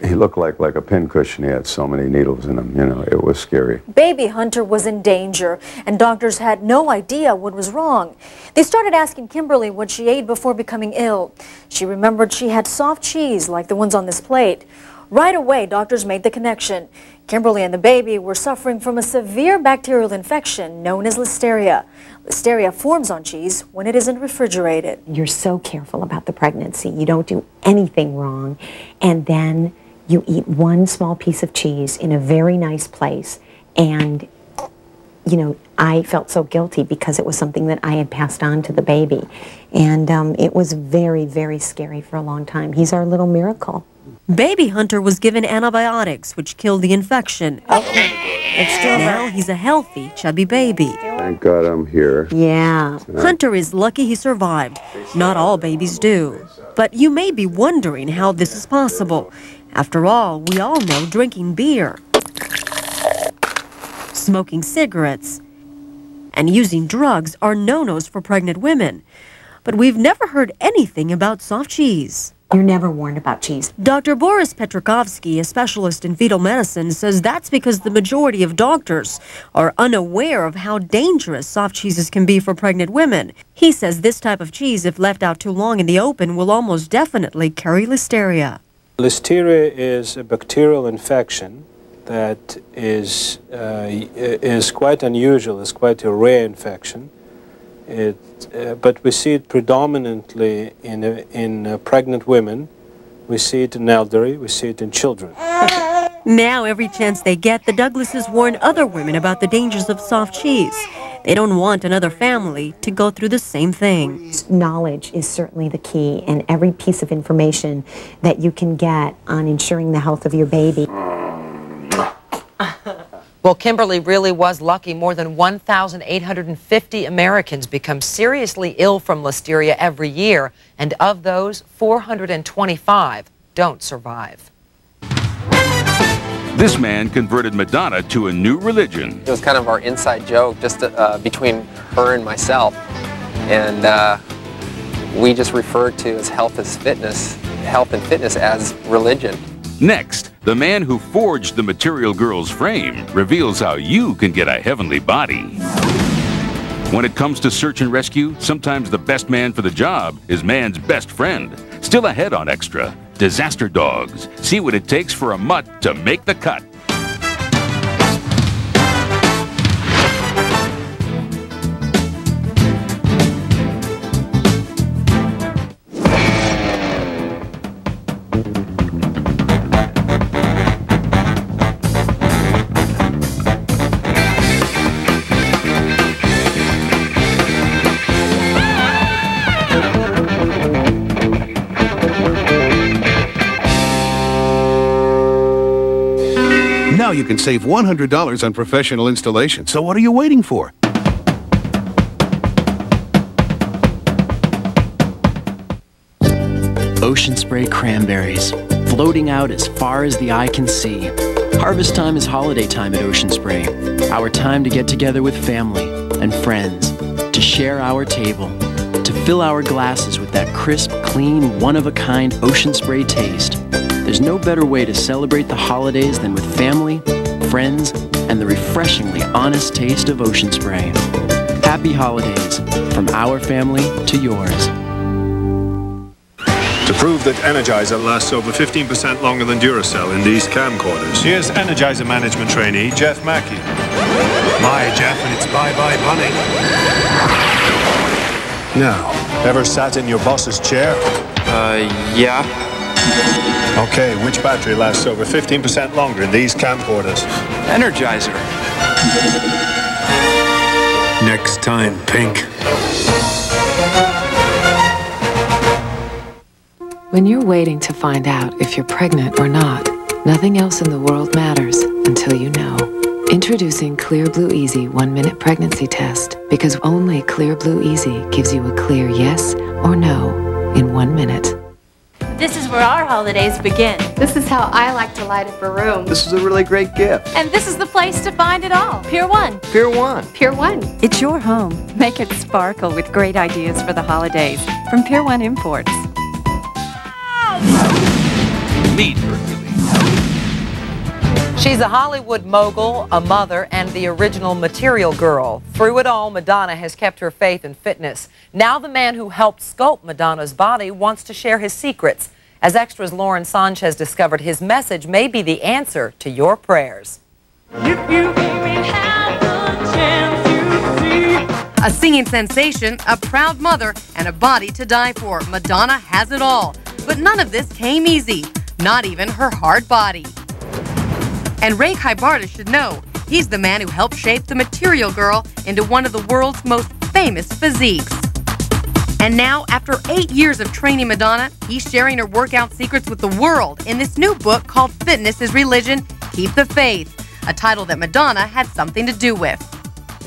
He looked like a pincushion. He had so many needles in him, you know, it was scary. Baby Hunter was in danger, and doctors had no idea what was wrong. They started asking Kimberly what she ate before becoming ill. She remembered she had soft cheese like the ones on this plate. Right away, doctors made the connection. Kimberly and the baby were suffering from a severe bacterial infection known as Listeria. Listeria forms on cheese when it isn't refrigerated. You're so careful about the pregnancy. You don't do anything wrong, and then you eat 1 small piece of cheese in a very nice place, and, you know, I felt so guilty because it was something that I had passed on to the baby. And it was very, very scary for a long time. He's our little miracle. Baby Hunter was given antibiotics, which killed the infection. Now he's a healthy, chubby baby. Thank God I'm here. Yeah. Hunter is lucky he survived. Not all babies do. But you may be wondering how this is possible. After all, we all know drinking beer, smoking cigarettes, and using drugs are no-nos for pregnant women. But we've never heard anything about soft cheese. You're never warned about cheese. Dr. Boris Petrakovsky, a specialist in fetal medicine, says that's because the majority of doctors are unaware of how dangerous soft cheeses can be for pregnant women. He says this type of cheese, if left out too long in the open, will almost definitely carry Listeria. Listeria is a bacterial infection that is quite unusual. It's quite a rare infection. But we see it predominantly in pregnant women. We see it in elderly. We see it in children. Now, every chance they get, the Douglases warn other women about the dangers of soft cheese. They don't want another family to go through the same thing. Knowledge is certainly the key, and every piece of information that you can get on ensuring the health of your baby. Well, Kimberly really was lucky. More than 1,850 Americans become seriously ill from Listeria every year, and of those, 425 don't survive. This man converted Madonna to a new religion. It was kind of our inside joke, just between her and myself. And we just referred to as health and fitness as religion. Next, the man who forged the material girl's frame reveals how you can get a heavenly body. When it comes to search and rescue, sometimes the best man for the job is man's best friend. Still ahead on Extra, disaster dogs. See what it takes for a mutt to make the cut. Now you can save $100 on professional installation. So what are you waiting for? Ocean spray cranberries, floating out as far as the eye can see. Harvest time is holiday time at Ocean Spray. Our time to get together with family and friends, to share our table, to fill our glasses with that crisp, clean, one-of-a-kind Ocean Spray taste. There's no better way to celebrate the holidays than with family, friends, and the refreshingly honest taste of Ocean Spray. Happy holidays, from our family to yours. To prove that Energizer lasts over 15% longer than Duracell in these camcorders, here's Energizer management trainee Jeff Mackey. Bye, Jeff, and it's bye-bye, Bunny. Now, ever sat in your boss's chair? Yeah. Okay, which battery lasts over 15% longer in these camcorders? Energizer. Next time, Pink. When you're waiting to find out if you're pregnant or not, Nothing else in the world matters until you know. Introducing Clear Blue Easy 1-minute pregnancy test, because only Clear Blue Easy gives you a clear yes or no in 1 minute. This is where our holidays begin. This is how I like to light up a room. This is a really great gift. And this is the place to find it all. Pier 1. Pier 1. Pier 1. It's your home. Make it sparkle with great ideas for the holidays from Pier 1 Imports. Meet Hercules. She's a Hollywood mogul, a mother, and the original Material Girl. Through it all, Madonna has kept her faith in fitness. Now the man who helped sculpt Madonna's body wants to share his secrets. As Extra's Lauren Sanchez discovered, his message may be the answer to your prayers. A singing sensation, a proud mother, and a body to die for. Madonna has it all. But none of this came easy. Not even her hard body. And Ray Kaibarda should know. He's the man who helped shape the Material Girl into one of the world's most famous physiques. And now, after 8 years of training Madonna, he's sharing her workout secrets with the world in this new book called Fitness is Religion, Keep the Faith, a title that Madonna had something to do with.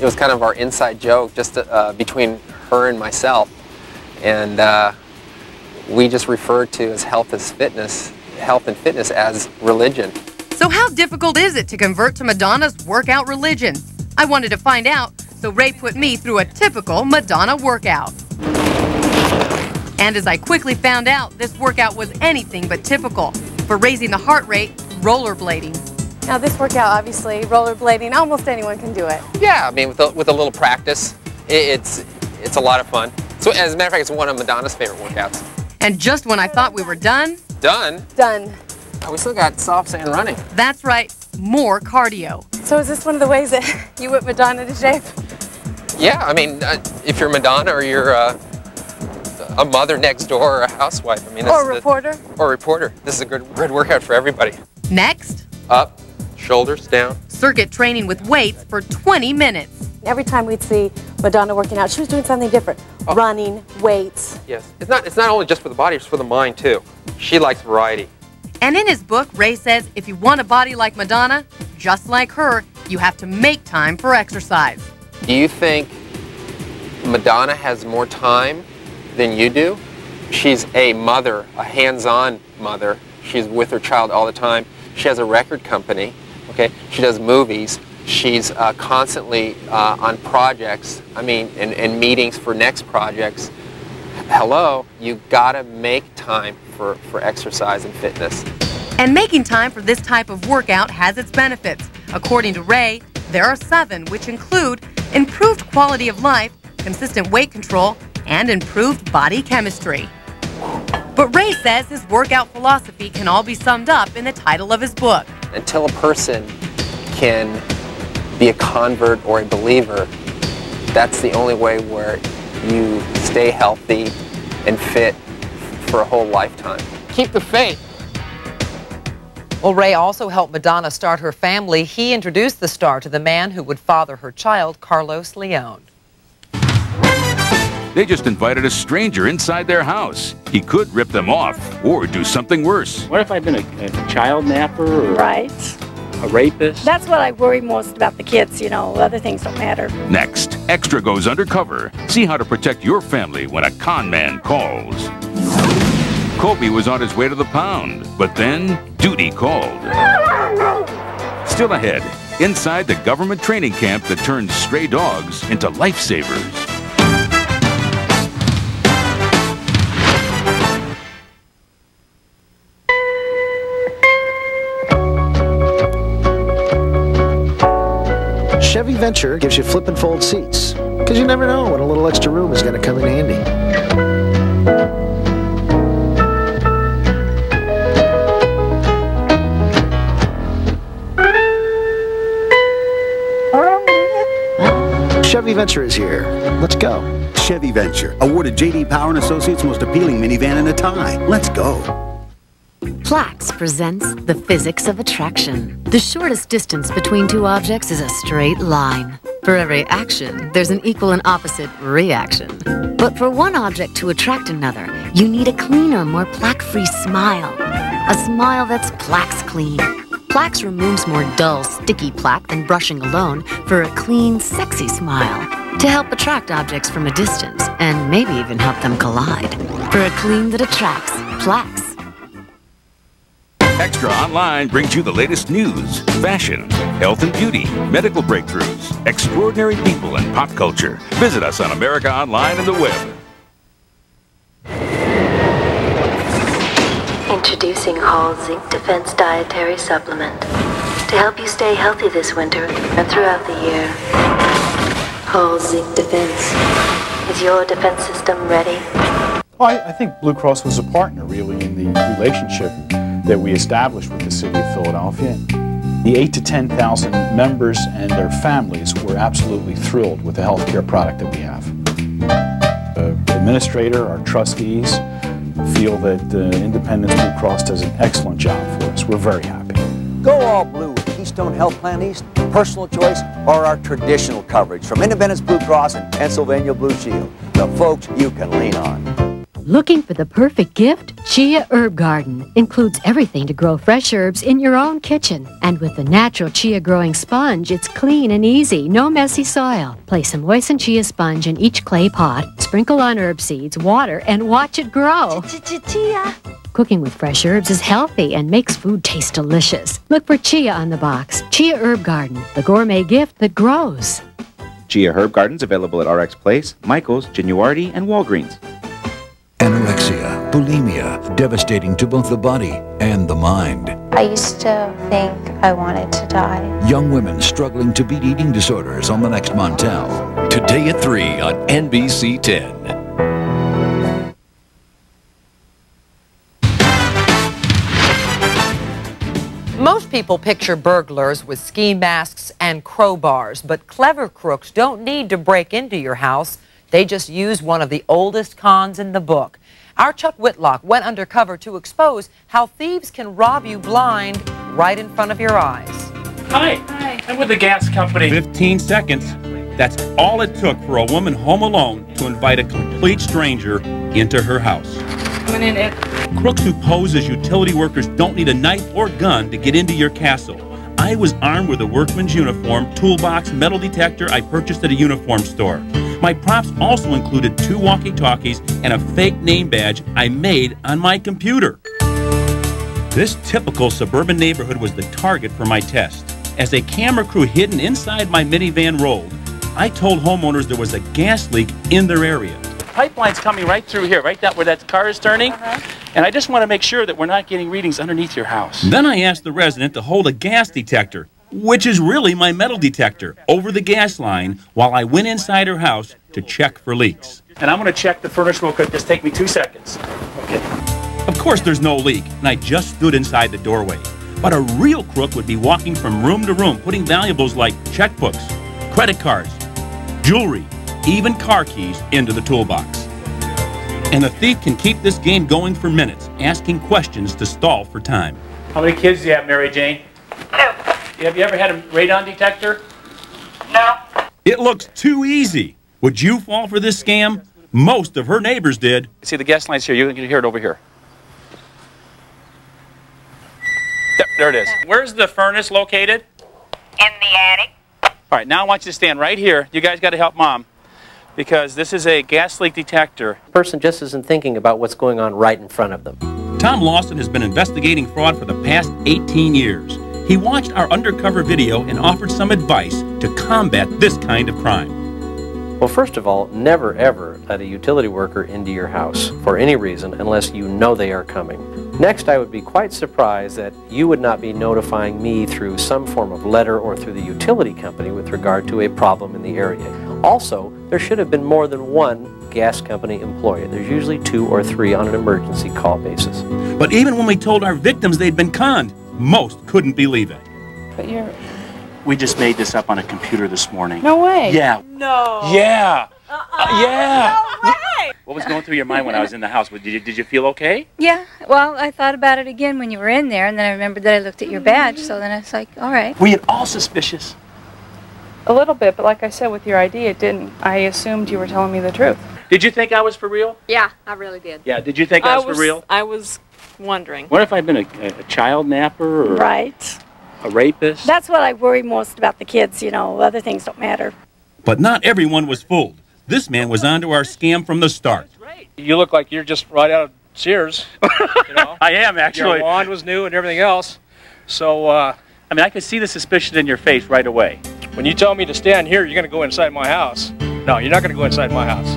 It was kind of our inside joke just between her and myself. And we just referred to as health and fitness as religion. So how difficult is it to convert to Madonna's workout religion? I wanted to find out, so Ray put me through a typical Madonna workout. And as I quickly found out, this workout was anything but typical. For raising the heart rate, rollerblading. Now this workout, obviously, rollerblading, almost anyone can do it. Yeah, I mean, with a little practice, it's a lot of fun. So as a matter of fact, it's one of Madonna's favorite workouts. And just when I thought we were done... Done? Done. Oh, we still got softs and running. That's right, more cardio. So is this one of the ways that you whip Madonna to shape? Yeah, I mean, if you're Madonna or you're a mother next door or a housewife, I mean, or a reporter. Or a reporter. This is a good workout for everybody. Next. Up, shoulders down. Circuit training with weights for 20 minutes. Every time we'd see Madonna working out, she was doing something different. Oh. Running, weights. Yes, it's not only just for the body, it's for the mind too. She likes variety. And in his book, Ray says if you want a body like Madonna, just like her, you have to make time for exercise. Do you think Madonna has more time than you do? She's a mother, a hands-on mother. She's with her child all the time. She has a record company, okay? She does movies. She's constantly on projects, and meetings for next projects. Hello, you gotta make time for exercise and fitness. And making time for this type of workout has its benefits. According to Ray, there are 7, which include improved quality of life, consistent weight control, and improved body chemistry. But Ray says his workout philosophy can all be summed up in the title of his book. Until a person can be a convert or a believer, that's the only way where you stay healthy and fit for a whole lifetime. Keep the faith. Well, Ray also helped Madonna start her family. He introduced the star to the man who would father her child, Carlos Leon. They just invited a stranger inside their house. He could rip them off or do something worse. What if I've been a child napper or right. a rapist? That's what I worry most about the kids, other things don't matter. Next, Extra goes undercover. See how to protect your family when a con man calls. Kobe was on his way to the pound, but then duty called. Still ahead, inside the government training camp that turns stray dogs into lifesavers. Chevy Venture gives you flip and fold seats, because you never know when a little extra room is going to come in handy. Chevy Venture is here. Let's go. Chevy Venture, awarded J.D. Power & Associates most appealing minivan in a tie. Let's go. Plax presents the physics of attraction. The shortest distance between two objects is a straight line. For every action, there's an equal and opposite reaction. But for one object to attract another, you need a cleaner, more plaque-free smile. A smile that's Plax clean. Plax removes more dull, sticky plaque than brushing alone for a clean, sexy smile. To help attract objects from a distance, and maybe even help them collide. For a clean that attracts, Plax. Extra Online brings you the latest news, fashion, health and beauty, medical breakthroughs, extraordinary people, and pop culture. Visit us on America Online and the web. Introducing Hall Zinc Defense Dietary Supplement to help you stay healthy this winter and throughout the year. Hall Zinc Defense. Is your defense system ready? Well, I think Blue Cross was a partner, really, in the relationship that we established with the city of Philadelphia. The 8,000 to 10,000 members and their families were absolutely thrilled with the healthcare product that we have. The administrator, our trustees, feel that Independence Blue Cross does an excellent job for us. We're very happy. Go all blue with Keystone Health Plan East, Personal Choice, or our traditional coverage from Independence Blue Cross and Pennsylvania Blue Shield. The folks you can lean on. Looking for the perfect gift? Chia Herb Garden includes everything to grow fresh herbs in your own kitchen. And with the natural chia growing sponge, it's clean and easy, no messy soil. Place a moistened chia sponge in each clay pot, sprinkle on herb seeds, water, and watch it grow. Chia. Cooking with fresh herbs is healthy and makes food taste delicious. Look for chia on the box. Chia Herb Garden, the gourmet gift that grows. Chia Herb Garden's available at RX Place, Michael's, Genuardi, and Walgreens. Anorexia, bulimia, devastating to both the body and the mind. I used to think I wanted to die. Young women struggling to beat eating disorders on the next Montel. Today at 3 on NBC 10. Most people picture burglars with ski masks and crowbars, but clever crooks don't need to break into your house. They just use one of the oldest cons in the book. Our Chuck Whitlock went undercover to expose how thieves can rob you blind right in front of your eyes. Hi. Hi. I'm with the gas company. 15 seconds. That's all it took for a woman home alone to invite a complete stranger into her house. Coming in it. Crooks who pose as utility workers don't need a knife or gun to get into your castle. I was armed with a workman's uniform, toolbox, metal detector I purchased at a uniform store. My props also included 2 walkie-talkies and a fake name badge I made on my computer. This typical suburban neighborhood was the target for my test. As a camera crew hidden inside my minivan rolled, I told homeowners there was a gas leak in their area. The pipeline's coming right through here, right where that car is turning. And I just want to make sure that we're not getting readings underneath your house. Then I asked the resident to hold a gas detector, which is really my metal detector, over the gas line while I went inside her house to check for leaks. And I'm going to check the furnace real quick. Just take me 2 seconds. Okay. Of course there's no leak, and I just stood inside the doorway. But a real crook would be walking from room to room, putting valuables like checkbooks, credit cards, jewelry, even car keys into the toolbox. And the thief can keep this game going for minutes, asking questions to stall for time. How many kids do you have, Mary Jane? 2. Have you ever had a radon detector? No. It looks too easy. Would you fall for this scam? Most of her neighbors did. See, the gas line's here. You can hear it over here. There it is. Where's the furnace located? In the attic. All right, now I want you to stand right here. You guys got to help Mom, because this is a gas leak detector. The person just isn't thinking about what's going on right in front of them. Tom Lawson has been investigating fraud for the past 18 years. He watched our undercover video and offered some advice to combat this kind of crime. Well, first of all, never ever let a utility worker into your house for any reason unless you know they are coming. Next, I would be quite surprised that you would not be notifying me through some form of letter or through the utility company with regard to a problem in the area. Also, there should have been more than one gas company employee. There's usually 2 or 3 on an emergency call basis. But even when we told our victims they'd been conned, most couldn't believe it. But you're... We just made this up on a computer this morning. No way. Yeah. No. Yeah. Yeah. No way. What was going through your mind when I was in the house? Did you feel okay? Yeah. Well, I thought about it again when you were in there, and then I remembered that I looked at your badge, so then I was like, all right. Were you all suspicious? A little bit, but like I said, with your ID, it didn't. I assumed you were telling me the truth. Did you think I was for real? Yeah, I really did. Yeah. Did you think I was for real? I was wondering. What if I'd been a child napper or Right. a rapist? That's what I worry most about the kids, you know. Other things don't matter. But not everyone was fooled. This man was onto our scam from the start. You look like you're just right out of Sears. You know? I am, actually. Your wand was new and everything else. So, I mean, I could see the suspicion in your face right away. when you tell me to stand here, you're going to go inside my house. No, you're not going to go inside my house.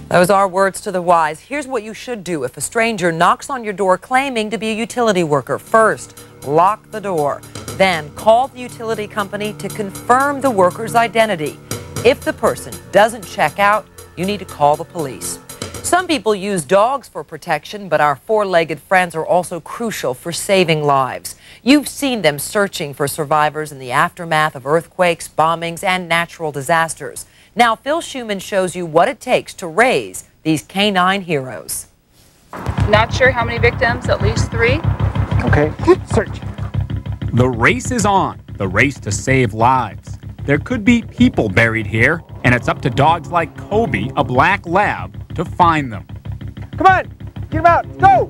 Those are words to the wise. Here's what you should do if a stranger knocks on your door claiming to be a utility worker. First, lock the door. Then, call the utility company to confirm the worker's identity. If the person doesn't check out, you need to call the police. Some people use dogs for protection, but our four-legged friends are also crucial for saving lives. You've seen them searching for survivors in the aftermath of earthquakes, bombings, and natural disasters. Now, Phil Schumann shows you what it takes to raise these canine heroes. Not sure how many victims, at least 3. Okay, search. The race is on, the race to save lives. There could be people buried here, and it's up to dogs like Kobe, a black lab, to find them. Come on, get him out, go!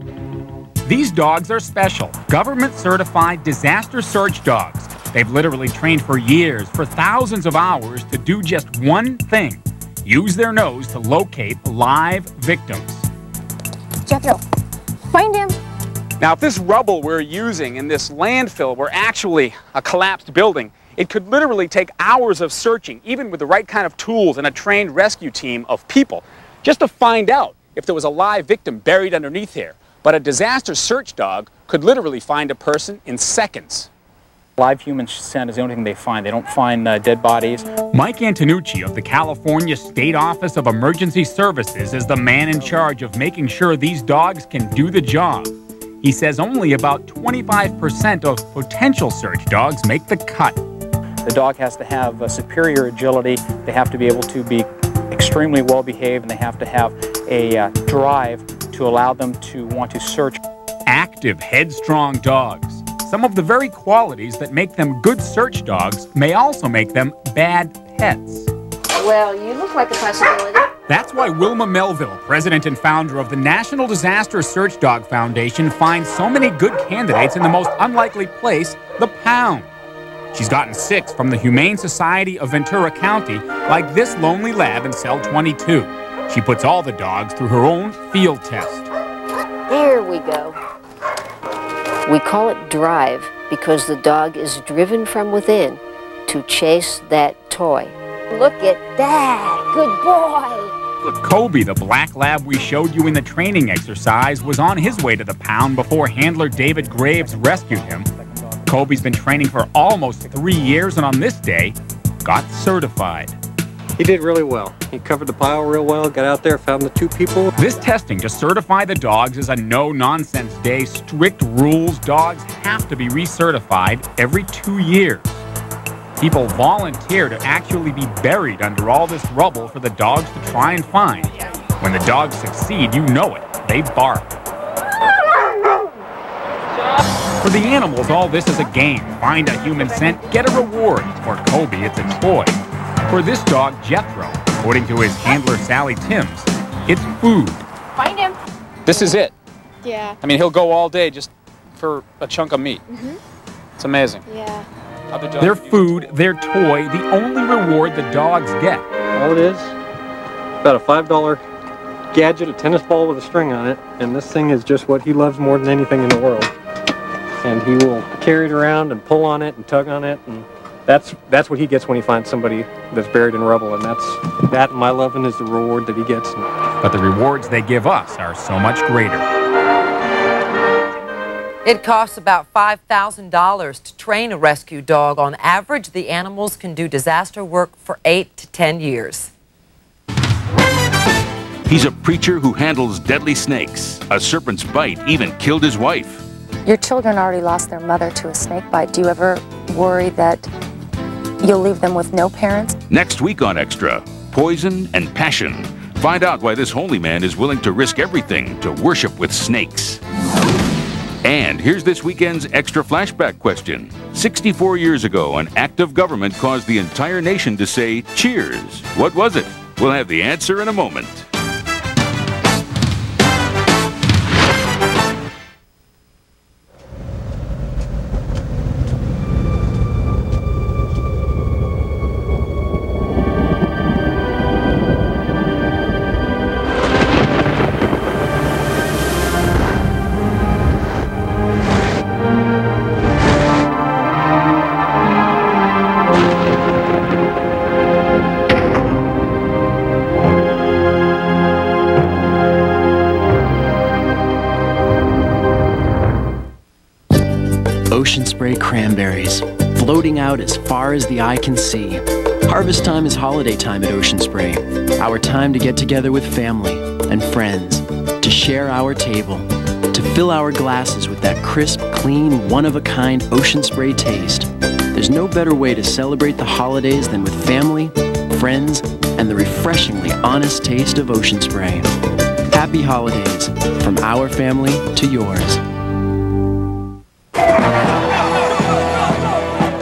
These dogs are special, government-certified disaster search dogs. They've literally trained for years, for thousands of hours, to do just one thing: use their nose to locate live victims. Jethro, find him. Now, if this rubble we're using in this landfill were actually a collapsed building, it could literally take hours of searching, even with the right kind of tools and a trained rescue team of people, just to find out if there was a live victim buried underneath here. But a disaster search dog could literally find a person in seconds. Live human scent is the only thing they find. They don't find dead bodies. Mike Antonucci of the California State Office of Emergency Services is the man in charge of making sure these dogs can do the job. He says only about 25% of potential search dogs make the cut. The dog has to have superior agility. They have to be able to be extremely well behaved, and they have to have a drive to allow them to want to search. Active, headstrong dogs. Some of the very qualities that make them good search dogs may also make them bad pets. Well, you look like a possibility. That's why Wilma Melville, president and founder of the National Disaster Search Dog Foundation, finds so many good candidates in the most unlikely place, the pound. She's gotten 6 from the Humane Society of Ventura County, like this lonely lab in cell 22. She puts all the dogs through her own field test. There we go. We call it drive because the dog is driven from within to chase that toy. Look at that. Good boy. Kobe, the black lab we showed you in the training exercise, was on his way to the pound before handler David Graves rescued him. Kobe's been training for almost 3 years, and on this day, got certified. He did really well. He covered the pile real well, got out there, found the 2 people. This testing to certify the dogs is a no-nonsense day. Strict rules. Dogs have to be recertified every 2 years. People volunteer to actually be buried under all this rubble for the dogs to try and find. When the dogs succeed, you know it. They bark. For the animals, all this is a game. Find a human scent, get a reward. For Kobe, it's a toy. For this dog, Jethro, according to his handler, Sally Timms, it's food. Find him. This is it. Yeah. I mean, he'll go all day just for a chunk of meat. It's amazing. Yeah. Their food, their toy, the only reward the dogs get. All it is, about a $5 gadget, a tennis ball with a string on it, and this thing is just what he loves more than anything in the world. And he will carry it around and pull on it and tug on it, and that's what he gets when he finds somebody that's buried in rubble, and that my loving is the reward that he gets. But the rewards they give us are so much greater. It costs about $5,000 to train a rescue dog. On average, the animals can do disaster work for 8 to 10 years. He's a preacher who handles deadly snakes. A serpent's bite even killed his wife. Your children already lost their mother to a snake bite. Do you ever worry that you'll leave them with no parents? Next week on Extra, poison and passion. Find out why this holy man is willing to risk everything to worship with snakes. And here's this weekend's Extra Flashback question. 64 years ago, an act of government caused the entire nation to say, cheers. What was it? We'll have the answer in a moment. Spray cranberries, floating out as far as the eye can see. Harvest time is holiday time at Ocean Spray. Our time to get together with family and friends, to share our table, to fill our glasses with that crisp, clean, one-of-a-kind Ocean Spray taste. There's no better way to celebrate the holidays than with family, friends, and the refreshingly honest taste of Ocean Spray. Happy holidays from our family to yours.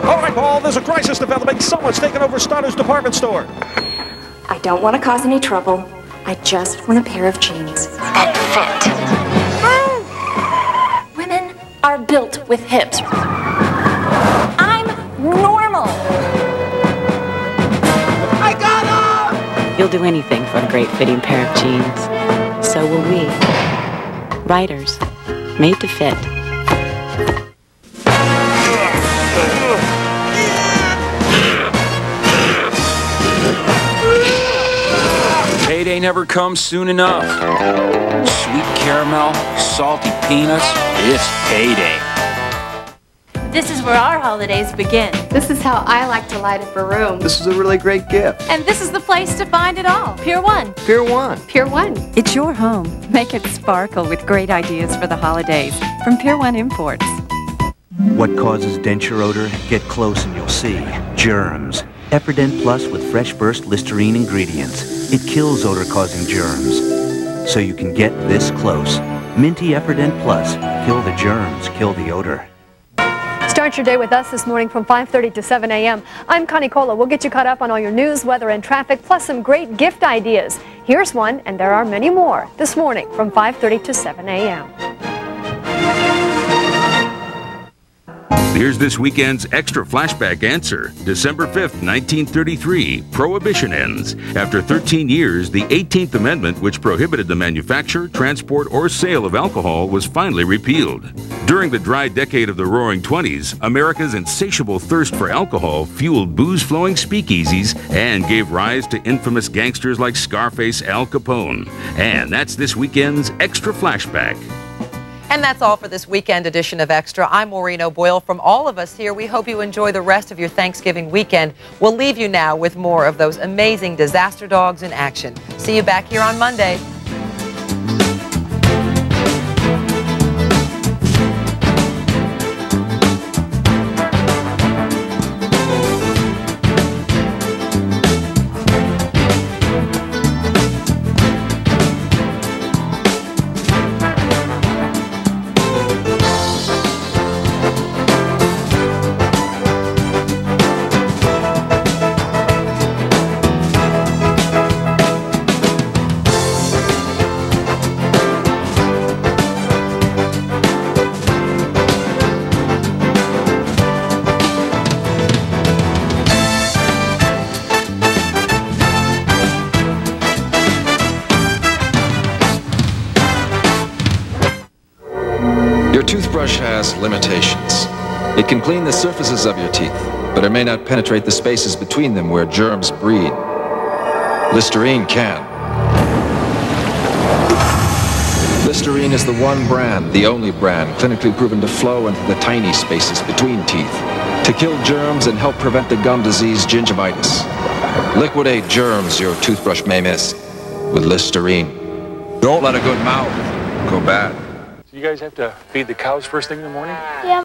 All right, Paul, there's a crisis developing. Someone's taken over Starter's department store. I don't want to cause any trouble. I just want a pair of jeans. And fit. Women are built with hips. I'm normal. I got him! You'll do anything for a great fitting pair of jeans. So will we. Riders, made to fit. Payday never comes soon enough. Sweet caramel, salty peanuts, it's payday. This is where our holidays begin. This is how I like to light up a room. This is a really great gift. And this is the place to find it all. Pier 1. Pier 1. Pier 1. It's your home. Make it sparkle with great ideas for the holidays from Pier 1 Imports. What causes denture odor? Get close and you'll see. Germs. Efferdent Plus with Fresh Burst Listerine ingredients. It kills odor-causing germs. So you can get this close. Minty Efferdent Plus. Kill the germs, kill the odor. Start your day with us this morning from 5:30 to 7 a.m. I'm Connie Cola. We'll get you caught up on all your news, weather, and traffic, plus some great gift ideas. Here's one, and there are many more, this morning from 5:30 to 7 a.m. Here's this weekend's extra flashback answer. December 5th, 1933, Prohibition ends. After 13 years, the 18th Amendment, which prohibited the manufacture, transport, or sale of alcohol, was finally repealed. During the dry decade of the Roaring '20s, America's insatiable thirst for alcohol fueled booze-flowing speakeasies and gave rise to infamous gangsters like Scarface Al Capone. And that's this weekend's extra flashback. And that's all for this weekend edition of Extra. I'm Maureen O'Boyle. From all of us here, we hope you enjoy the rest of your Thanksgiving weekend. We'll leave you now with more of those amazing disaster dogs in action. See you back here on Monday. Your toothbrush has limitations. It can clean the surfaces of your teeth, but it may not penetrate the spaces between them where germs breed. Listerine can. Listerine is the one brand, the only brand, clinically proven to flow into the tiny spaces between teeth, to kill germs and help prevent the gum disease gingivitis. Liquidate germs your toothbrush may miss with Listerine. Don't let a good mouth go bad. You guys have to feed the cows first thing in the morning? Yeah.